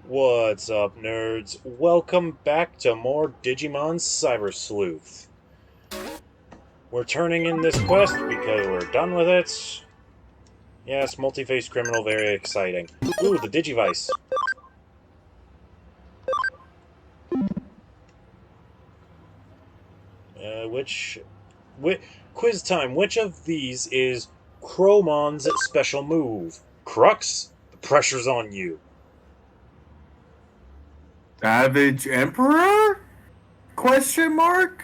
What's up, nerds? Welcome back to more Digimon Cyber Sleuth. We're turning in this quest because we're done with it. Yes, multi-faced criminal, very exciting. Ooh, the Digivice. Quiz time. Which of these is Chromon's special move? Crux? The pressure's on you. Savage Emperor? Question mark?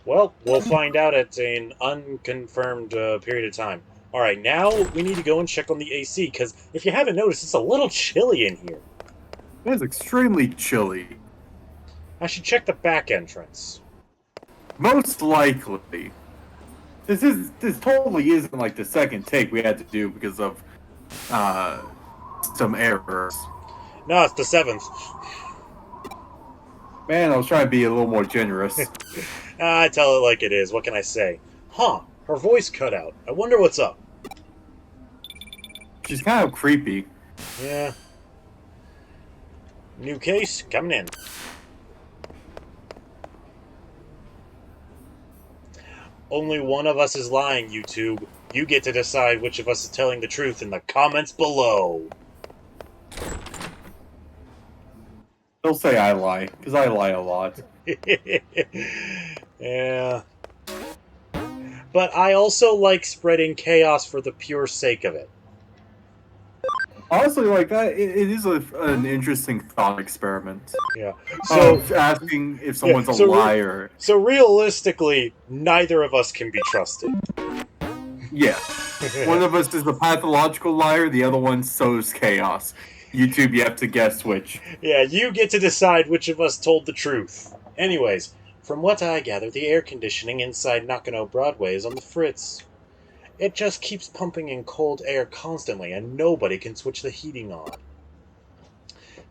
Well, we'll find out at an unconfirmed period of time. Alright, now we need to go and check on the AC, because if you haven't noticed, it's a little chilly in here. It is extremely chilly. I should check the back entrance. Most likely. This totally isn't like the second take we had to do because of some errors. No, it's the 7th. Man, I was trying to be a little more generous. I tell it like it is, what can I say? Huh, her voice cut out. I wonder what's up. She's kind of creepy. Yeah. New case, coming in. Only one of us is lying, YouTube. You get to decide which of us is telling the truth in the comments below. They'll say I lie, because I lie a lot. Yeah. But I also like spreading chaos for the pure sake of it. Honestly, like that, it is an interesting thought experiment. Yeah. So asking if someone's a liar. So realistically, neither of us can be trusted. Yeah. One of us is the pathological liar, the other one sows chaos. YouTube, you have to guess which. Yeah, you get to decide which of us told the truth. Anyways, from what I gather, the air conditioning inside Nakano Broadway is on the fritz. It just keeps pumping in cold air constantly, and nobody can switch the heating on.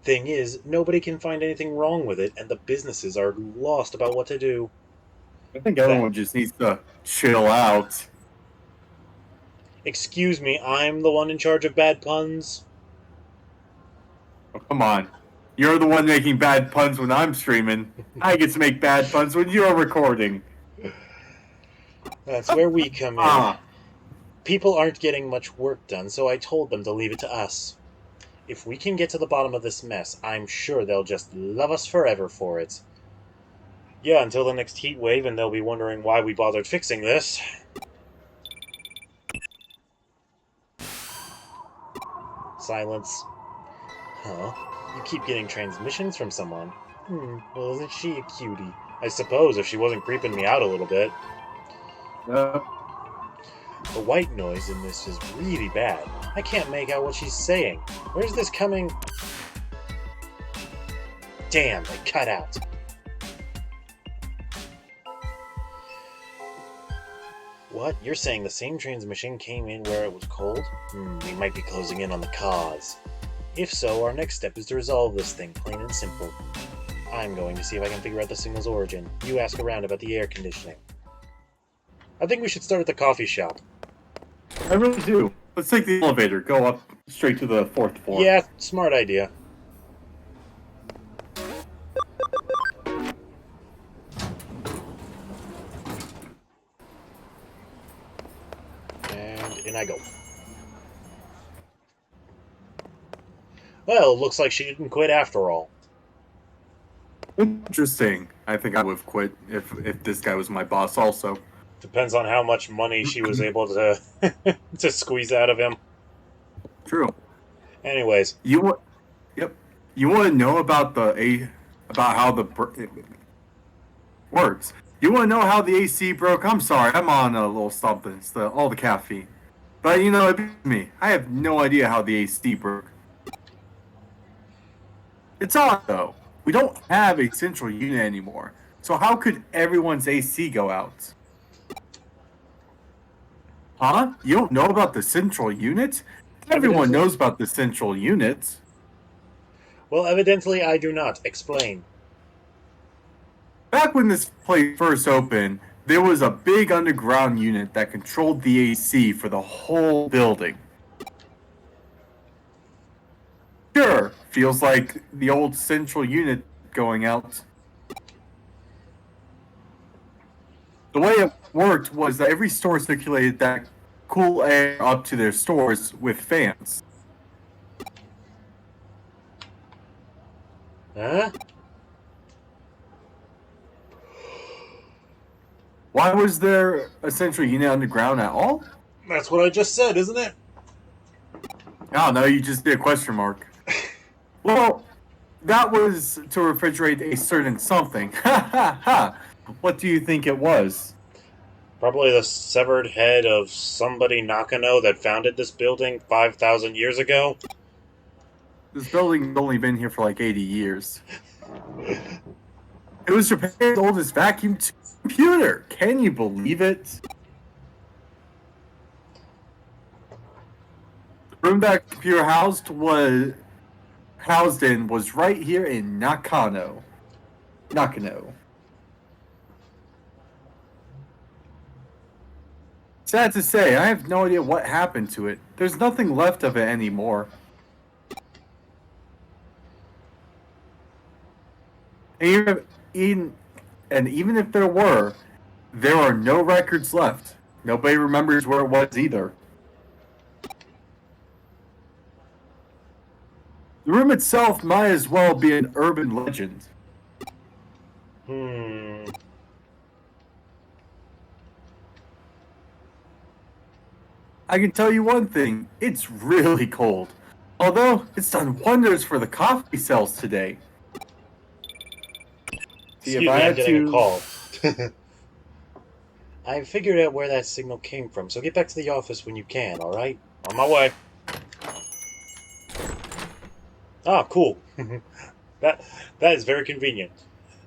Thing is, nobody can find anything wrong with it, and the businesses are lost about what to do. I think everyone just needs to chill out. Excuse me, I'm the one in charge of bad puns? Oh, come on. You're the one making bad puns when I'm streaming. I get to make bad puns when you're recording. That's where we come in. People aren't getting much work done, so I told them to leave it to us. If we can get to the bottom of this mess, I'm sure they'll just love us forever for it. Yeah, until the next heat wave, and they'll be wondering why we bothered fixing this. Silence. Huh? You keep getting transmissions from someone. Well, isn't she a cutie? I suppose, if she wasn't creeping me out a little bit. The white noise in this is really bad. I can't make out what she's saying. Where's this coming? Damn, they cut out. What? You're saying the same transmission came in where it was cold? We might be closing in on the cause. If so, our next step is to resolve this thing, plain and simple. I'm going to see if I can figure out the signal's origin. You ask around about the air conditioning. I think we should start at the coffee shop. I really do. Let's take the elevator. Go up straight to the 4th floor. Yeah, smart idea. And in I go. Well, looks like she didn't quit after all. Interesting. I think I would have quit if this guy was my boss also. Depends on how much money she was able to to squeeze out of him. True. Anyways, You want to know about about how the it works. You want to know how the AC broke? I'm sorry, I'm on a little something. It's all the caffeine. But you know, it's me. I have no idea how the AC broke. It's odd though. We don't have a central unit anymore. So how could everyone's AC go out? Huh? You don't know about the central unit? Everyone knows about the central unit. Well, evidently I do not. Explain. Back when this place first opened, there was a big underground unit that controlled the AC for the whole building. Sure, feels like the old central unit going out. The way it worked was that every store circulated that cool air up to their stores with fans. Huh? Why was there a central unit underground at all? That's what I just said, isn't it? I don't know, you just did a question mark. Well, that was to refrigerate a certain something. Ha ha ha! What do you think it was? Probably the severed head of somebody Nakano that founded this building 5,000 years ago. This building's only been here for like 80 years. It was Japan's oldest vacuum computer. Can you believe it? The room that computer housed in was right here in Nakano. Nakano. Sad to say, I have no idea what happened to it. There's nothing left of it anymore. And even if there were, there are no records left. Nobody remembers where it was either. The room itself might as well be an urban legend. I can tell you one thing, it's really cold. Although, it's done wonders for the coffee sales today. Excuse me, I'm getting a call. I figured out where that signal came from, so get back to the office when you can, alright? On my way. Ah, cool. that is very convenient.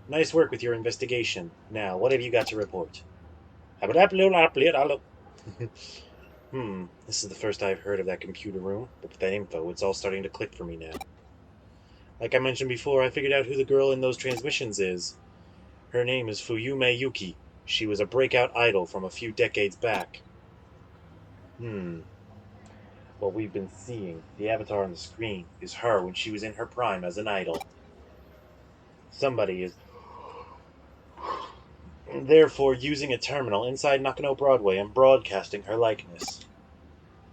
Nice work with your investigation. Now, what have you got to report? This is the first I've heard of that computer room, but with that info, it's all starting to click for me now. Like I mentioned before, I figured out who the girl in those transmissions is. Her name is Fuyume Yuki. She was a breakout idol from a few decades back. What we've been seeing, the avatar on the screen, is her when she was in her prime as an idol. Somebody is therefore using a terminal inside Nakano Broadway and broadcasting her likeness.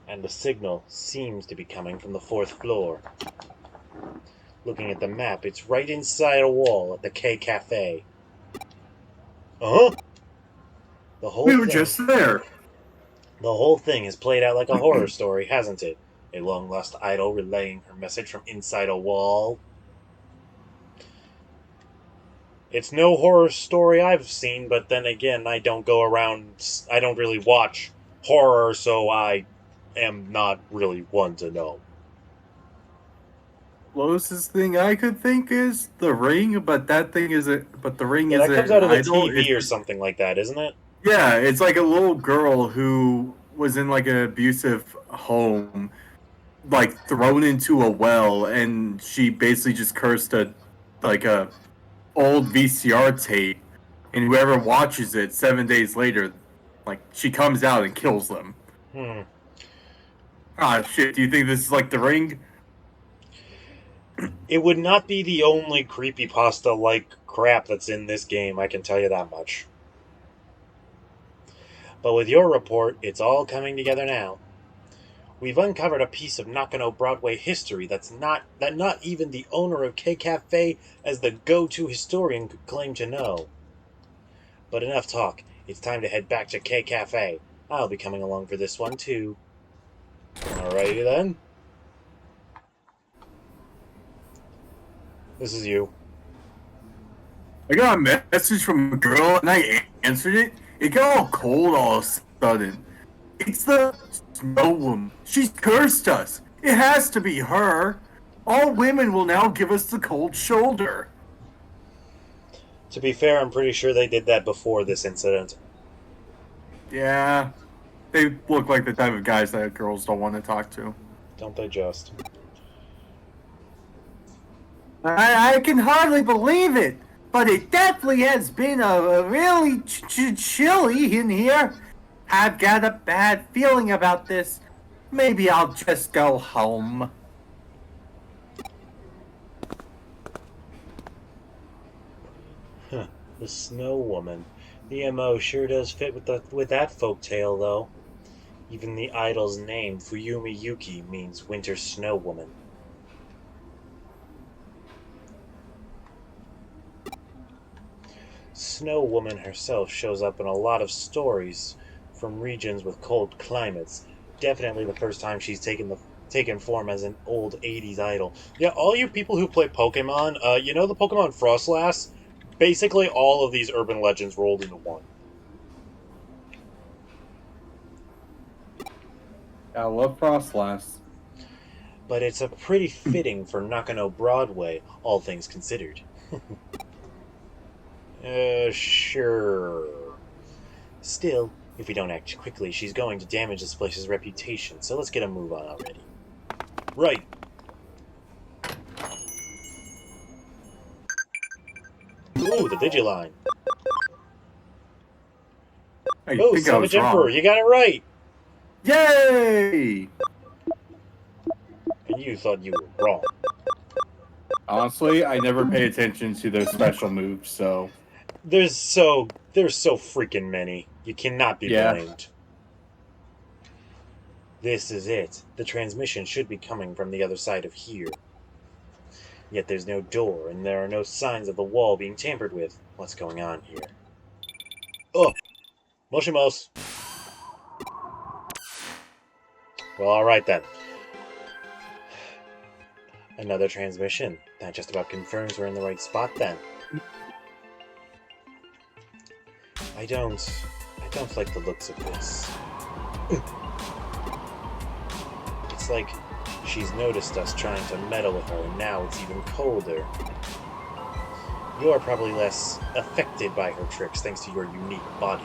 And the signal seems to be coming from the 4th floor. Looking at the map, it's right inside a wall at the K Cafe. Uh-huh. We were just there. The whole thing has played out like a horror story, hasn't it? A long-lost idol relaying her message from inside a wall. It's no horror story I've seen, but then again, I don't really watch horror, so I am not really one to know. Closest thing I could think is The Ring, but that thing isn't. But The Ring Yeah, is that comes out of the idol. TV or something like that, isn't it? Yeah, it's like a little girl who was in like an abusive home, like thrown into a well, and she basically just cursed a old VCR tape, and whoever watches it 7 days later, like she comes out and kills them. Ah, shit! Do you think this is like The Ring? It would not be the only creepypasta-like crap that's in this game, I can tell you that much. But with your report, it's all coming together now. We've uncovered a piece of Nakano Broadway history that not even the owner of K Cafe as the go-to historian could claim to know. But enough talk. It's time to head back to K Cafe. I'll be coming along for this one too. Alrighty then. This is you. I got a message from a girl and I answered it. It got all cold all of a sudden. It's the Snow Woman. She's cursed us. It has to be her. All women will now give us the cold shoulder. To be fair, I'm pretty sure they did that before this incident. Yeah. They look like the type of guys that girls don't want to talk to. Don't they just? I can hardly believe it, but it definitely has been a really chilly in here. I've got a bad feeling about this. Maybe I'll just go home. The Snow Woman. The MO sure does fit with that folk tale, though. Even the idol's name, Fuyumi Yuki, means Winter Snow Woman. Snow Woman herself shows up in a lot of stories from regions with cold climates. Definitely the first time she's taken form as an old 80s idol. Yeah, all you people who play Pokemon, you know the Pokemon Frostlass? Basically all of these urban legends rolled into one. I love Frostlass. But it's a pretty fitting for Nakano Broadway, all things considered. Sure. Still, if we don't act quickly, she's going to damage this place's reputation, so let's get a move on already. Right. Ooh, the Digiline. Oh, Savage Emperor, you got it right! Yay! And you thought you were wrong. Honestly, I never pay attention to those special moves, so... There's so freaking many. You cannot be blamed. This is it. The transmission should be coming from the other side of here. Yet there's no door, and there are no signs of the wall being tampered with. What's going on here? Oh! Moshimos! Well, alright then. Another transmission. That just about confirms we're in the right spot then. I don't like the looks of this. It's like she's noticed us trying to meddle with her, and now it's even colder. You're probably less affected by her tricks thanks to your unique body.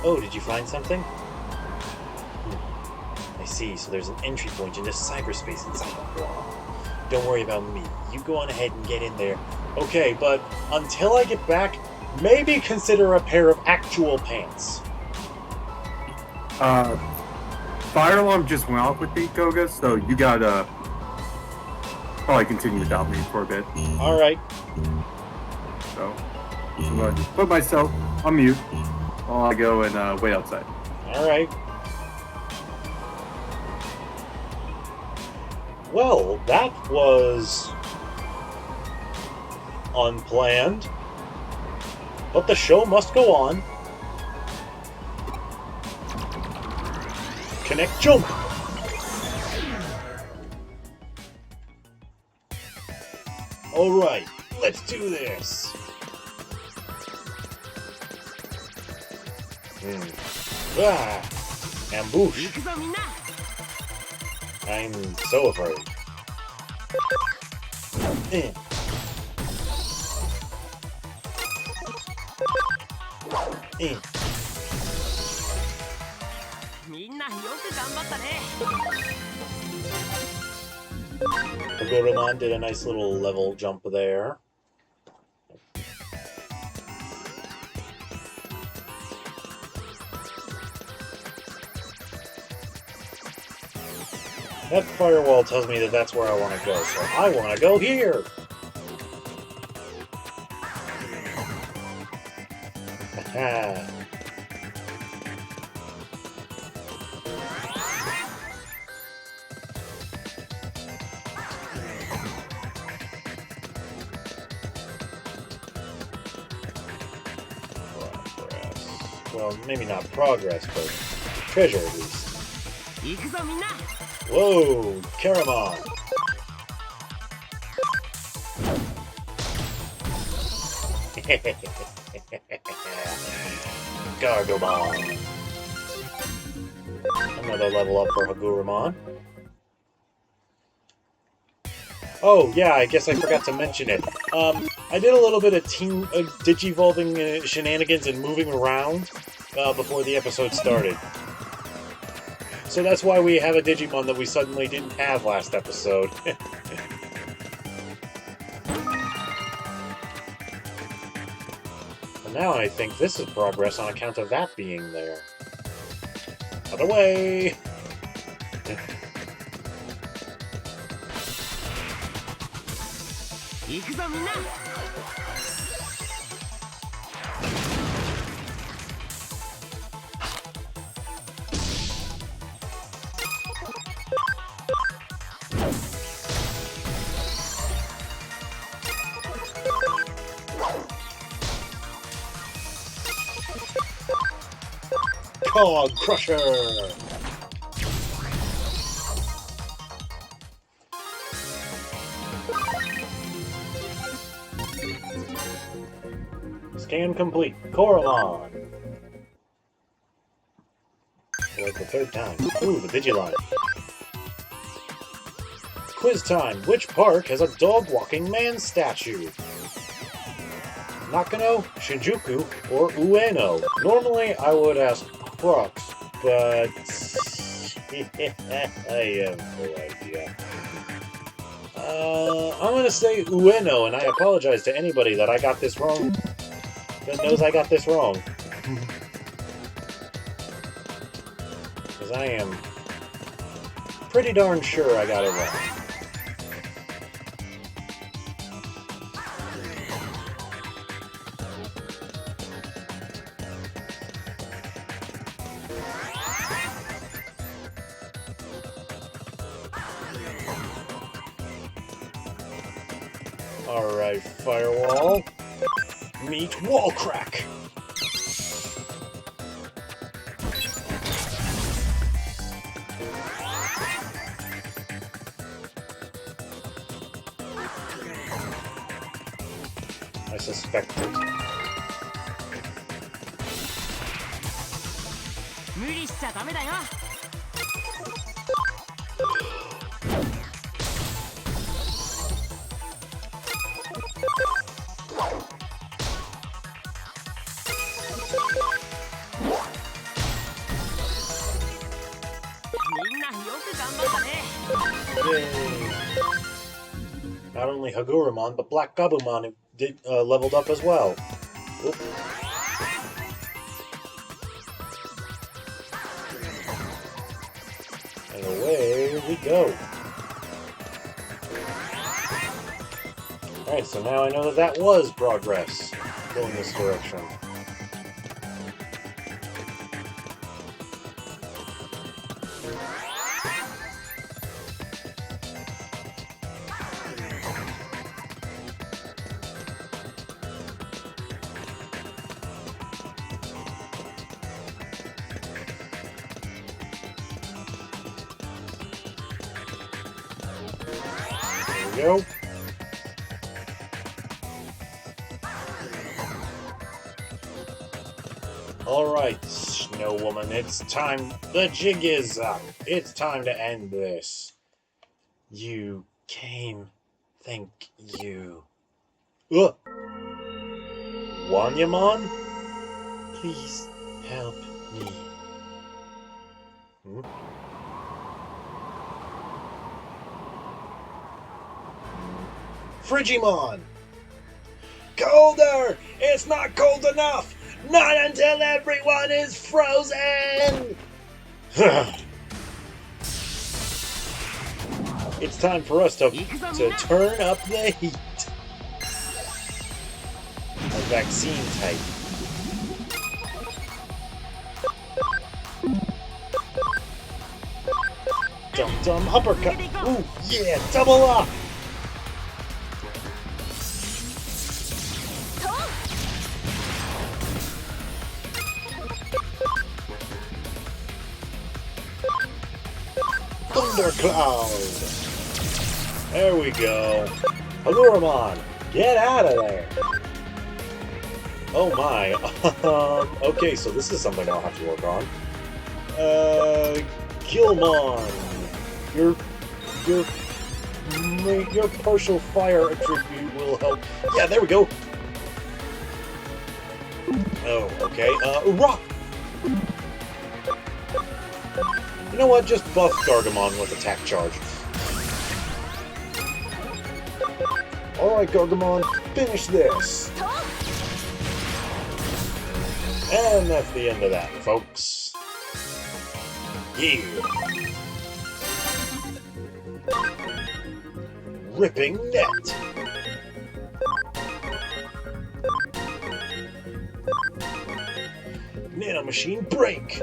Oh, did you find something? I see, so there's an entry point into cyberspace inside that wall. Don't worry about me. You go on ahead and get in there. Okay, but until I get back, maybe consider a pair of actual pants. Fire alarm just went off with me, Koga, so you gotta probably continue without me for a bit. Alright. So, I'm gonna put myself on mute while I go and wait outside. Alright. Well, that was unplanned, but the show must go on. Connect jump! Alright, let's do this! Ambush! I'm so afraid. Goromon did a nice little level jump there. That firewall tells me that that's where I want to go, so I want to go here! Haha. Well, maybe not progress, but treasure at least. Whoa, Karamon! Gargomon! Another level up for Hagurumon. Oh, yeah, I guess I forgot to mention it. I did a little bit of Digivolving shenanigans and moving around before the episode started. So that's why we have a Digimon that we suddenly didn't have last episode. And now I think this is progress on account of that being there. Other way! 行くぞみんな。Cog Crusher! Scan complete. Coromon! Like the third time. Ooh, the Digiline. Quiz time. Which park has a dog-walking man statue? Nakano, Shinjuku, or Ueno? Normally, I would ask Crux, but I have no idea. I'm gonna say Ueno, and I apologize to anybody that I got this wrong. That knows I got this wrong. Because I am pretty darn sure I got it wrong. Alright, Firewall. Meet Wall Crack! I suspected. 無理しちゃダメだよ。みんなよく頑張ったね。Yay! Not only Haguruman, but Black Gabumon did, leveled up as well. Oop. And away we go. Alright, so now I know that that was progress going this direction. There we go. Alright, Snow Woman, it's time. The jig is up. It's time to end this. You came. Thank you. Ugh! Wanyamon? Please help me. Hmm? Frigimon! Colder! It's not cold enough! Not until everyone is frozen! It's time for us to turn up the heat. A vaccine type. Dum-dum uppercut! Ooh, yeah, double up! Thundercloud! There we go. Haguruman, get out of there! Oh my. Okay, so this is something I'll have to work on. Gilmon, your partial fire attribute will help. Yeah, there we go. Oh, okay. Rock. You know what? Just buff Gargamon with attack charge. Alright, Gargamon, finish this! And that's the end of that, folks. Yeah! Ripping Net! Nanomachine break!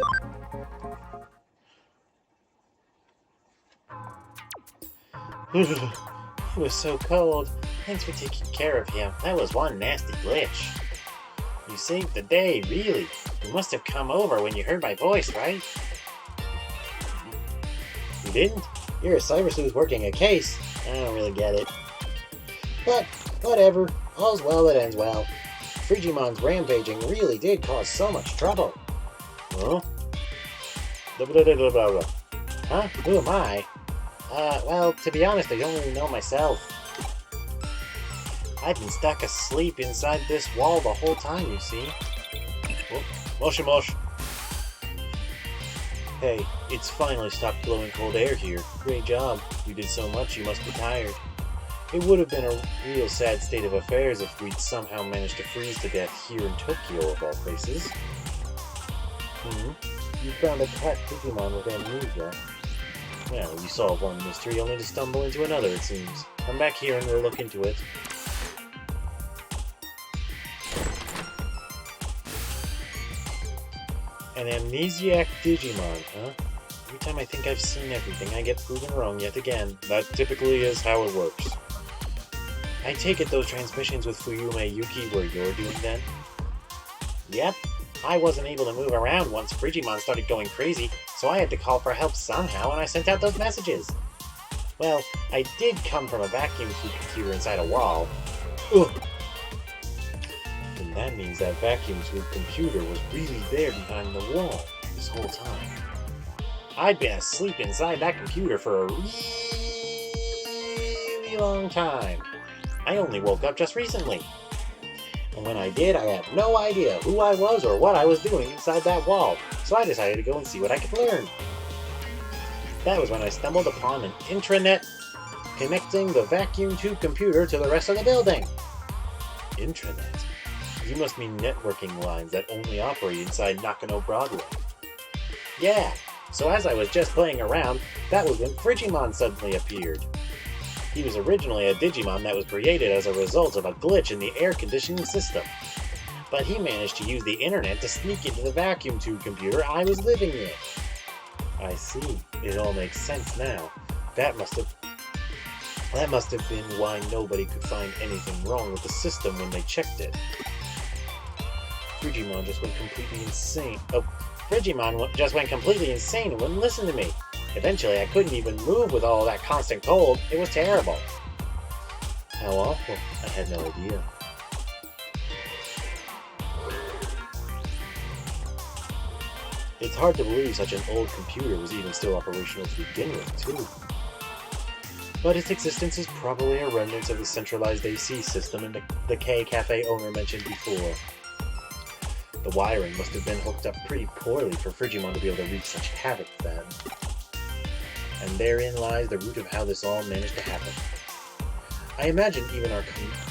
It was so cold. Thanks for taking care of him. That was one nasty glitch. You saved the day, really. You must have come over when you heard my voice, right? You didn't? You're a cyber sleuth working a case. I don't really get it. But, whatever. All's well that ends well. Frigimon's rampaging really did cause so much trouble. Huh? Huh? Who am I? Well, to be honest, I don't really know myself. I've been stuck asleep inside this wall the whole time, you see. Oh, moshi mosh. Hey, it's finally stopped blowing cold air here. Great job. You did so much, you must be tired. It would have been a real sad state of affairs if we'd somehow managed to freeze to death here in Tokyo, of all places. You found a cat Digimon with amnesia. Well, you solved one mystery only to stumble into another, it seems. Come back here and we'll look into it. An amnesiac Digimon, huh? Every time I think I've seen everything, I get proven wrong yet again. That typically is how it works. I take it those transmissions with Fuyume Yuki were your doing then? Yep. I wasn't able to move around once Frigimon started going crazy, so I had to call for help somehow and I sent out those messages. Well, I did come from a vacuum tube computer inside a wall. Ugh. And that means that vacuum tube computer was really there behind the wall this whole time. I'd been asleep inside that computer for a really long time. I only woke up just recently. And when I did, I had no idea who I was or what I was doing inside that wall, so I decided to go and see what I could learn. That was when I stumbled upon an intranet connecting the vacuum tube computer to the rest of the building. Intranet? You must mean networking lines that only operate inside Nakano Broadway. Yeah, so as I was just playing around, that was when Frigimon suddenly appeared. He was originally a Digimon that was created as a result of a glitch in the air conditioning system. But he managed to use the internet to sneak into the vacuum tube computer I was living in. I see. It all makes sense now. That must have been why nobody could find anything wrong with the system when they checked it. Frigimon just went completely insane. Frigimon just went completely insane and wouldn't listen to me. Eventually, I couldn't even move with all that constant cold. It was terrible. How awful. I had no idea. It's hard to believe such an old computer was even still operational to begin with, too. But its existence is probably a remnant of the centralized AC system in the K Cafe owner mentioned before. The wiring must have been hooked up pretty poorly for Frigimon to be able to wreak such havoc then. And therein lies the root of how this all managed to happen. I imagine even our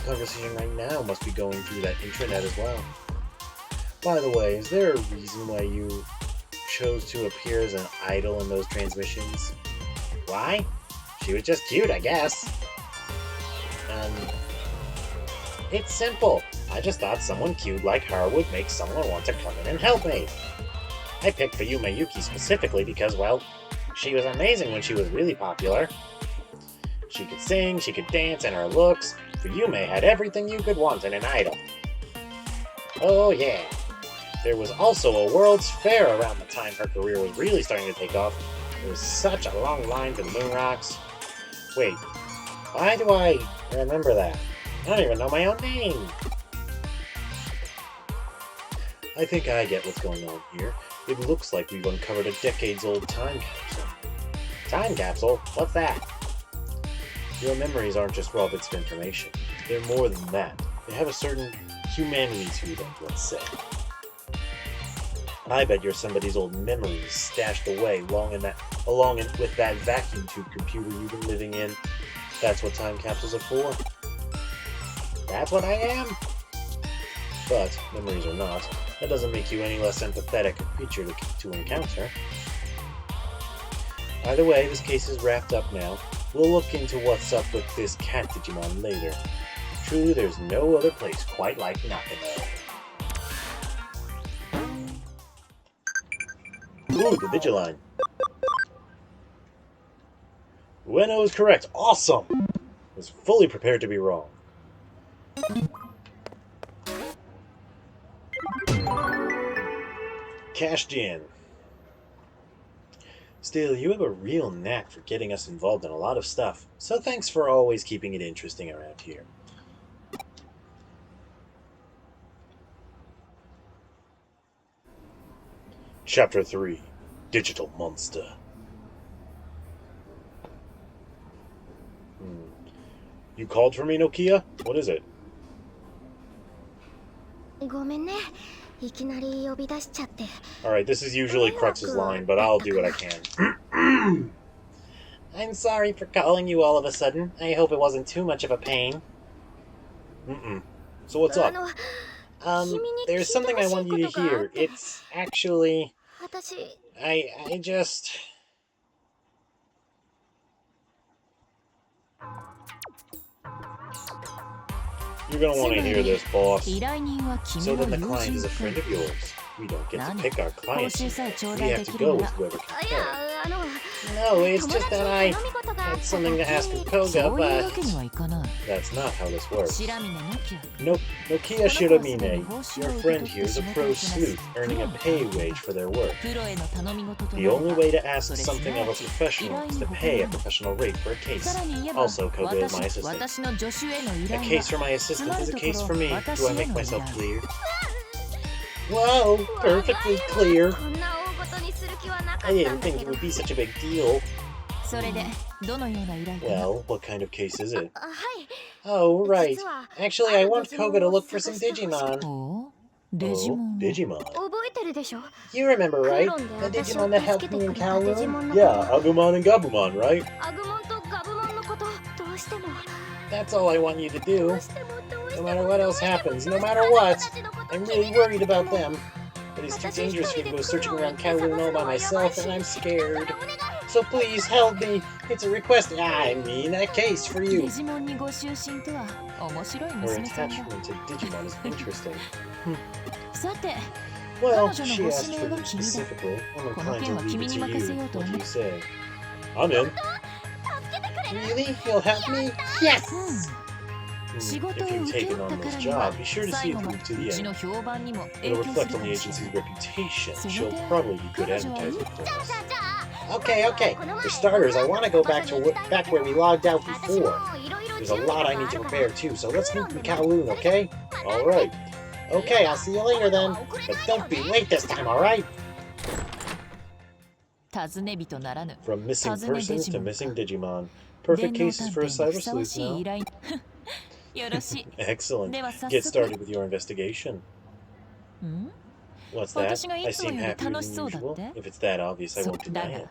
conversation right now must be going through that intranet as well. By the way, is there a reason why you chose to appear as an idol in those transmissions? Why? She was just cute, I guess. It's simple. I just thought someone cute like her would make someone want to come in and help me. I picked Fuyume Yuki specifically because, well, she was amazing when she was really popular. She could sing, she could dance, and her looks. Fuyume had everything you could want in an idol. Oh yeah. There was also a World's Fair around the time her career was really starting to take off. There was such a long line to the moon rocks. Wait, why do I remember that? I don't even know my own name. I think I get what's going on here. It looks like we've uncovered a decades-old time capsule. Time capsule? What's that? Your memories aren't just raw bits of information. They're more than that. They have a certain humanity to them, let's say. I bet you're somebody's old memories stashed away along with that vacuum tube computer you've been living in. That's what time capsules are for. That's what I am? But, memories or not, that doesn't make you any less empathetic a creature to encounter. Either way, this case is wrapped up now. We'll look into what's up with this cat Digimon later. Truly, there's no other place quite like Nakano. Ooh, the Digiline. Ueno is correct. Awesome! Was fully prepared to be wrong. Cashed in. Still, you have a real knack for getting us involved in a lot of stuff, so thanks for always keeping it interesting around here. Chapter 3, Digital Monster. You called for me, Nokia? What is it? ごめんね。いきなり呼び出しちゃって。 Alright, this is usually Crux's line, but I'll do what I can. I'm sorry for calling you all of a sudden. I hope it wasn't too much of a pain. So what's up? There's something I want you to hear. It's actually... 私 I just... You're gonna want to hear this, boss. 依頼人は君 So の then the 友 client is 人 a friend of yours. We don't get to pick our 報 clients. 酬さえ頂 We 戴 have で to きる go な with ら whoever can いや pay. あの No, it's just that I 友達と頼み事があった had something to ask of そ Koga, ういうわ but けにはいかない that's not how this works. 白峰のきゃ Nokia Shiramine, your friend here is a pro sleuth, earning a pay wage for their work. プロへの頼み事とな The れば only way to ask それ something of a す professional is to pay a professional rate for a case. さらに言えば Also, Koga is my 私 assistant. 私の助手への依 A 頼 case は for my assistant is a case for me. Do I 私へ make の依 myself 頼 clear? Whoa, perfectly clear. こんな大事にする気はなかった I ん didn't だ think け it ど would be such a big deal. それでどのような依頼かな Well, what kind of case is it? はい Oh, right. 実は Actually, I want Koga to look for some 探してほしく Digimon. おうデジ Oh, モンを Digimon. 覚えてるでしょ You remember, right? The Digimon that helped me in Kowloon? Yeah, Agumon and Gabumon, right? アグモンとガブモンのことどうしても That's all I want you to ど do. うしてもどうして No も matter what else happens, no matter what. I'm really worried about them. But it's too dangerous for me to go searching around Kowloon all by myself, and I'm scared. So please help me. It's a request. I mean, a case for デ you. ジモンにご就寝とは面白い Her 娘さんだ attachment to Digimon is interesting. さて Well, 彼女 she のご asked 指 for 名は you 君だ specifically. I'm この inclined 件 to は leave 君 it に to 任せ you. ようと What 思 do う you say? I'm in. Really? You'll help me? Yes! うん Hmm, 仕事を If you've 請け taken 負った on か this らには job, be sure to 最 see 後 it ま through で to う the ちの end. 評判にも影 It'll 響する reflect か on the もしれ agency's ない reputation. So She'll then, probably be good 彼女はいい advertising for じゃあ us. じゃあじゃあ Okay, okay. For starters, I want to go back to back where we logged out before. There's a lot I need to prepare too, so let's meet in Kowloon, okay? Alright. Okay, I'll see you later then. But don't be late this time, alright? 尋ね人ならぬ From missing 尋ね persons to Digimon missing か Digimon. 電 Perfect 脳 cases 探 for a 偵に cyber ふさわ sleuth しい依 now. 頼よろしい Excellent. では早 Get 速 started with your investigation. ん What's that? 私がい I つも seem より happier 楽し than そうだっ usual. て If it's that obvious, I そう won't だ deny が it.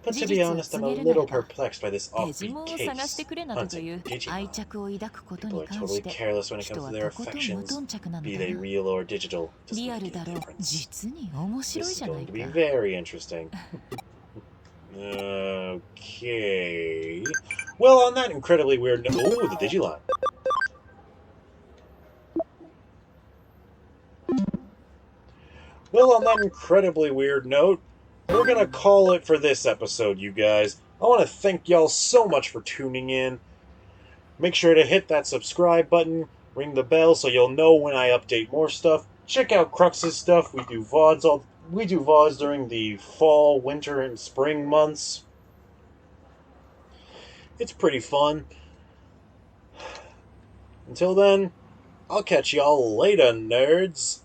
But 事 to be 実を honest, I'm 告 a げるな little らば perplexed by this デジモ offbeat ンを探して case. くれなどとい Hunting う愛 Digimon. 着を抱くこと People に are 関 totally して careless when it 人 comes は to と their ことん無 affections, 頓着なの be だ they な real or digital. Doesn't リア make ル any だろう difference. 実に面 This 白い is じゃない going to be か very interesting. Okay. Well, on that incredibly weird note... Ooh, the Digiline. Well, on that incredibly weird note, we're going to call it for this episode, you guys. I want to thank y'all so much for tuning in. Make sure to hit that subscribe button, ring the bell so you'll know when I update more stuff. Check out Crux's stuff. We do VODs during the fall, winter, and spring months. It's pretty fun. Until then, I'll catch y'all later, nerds.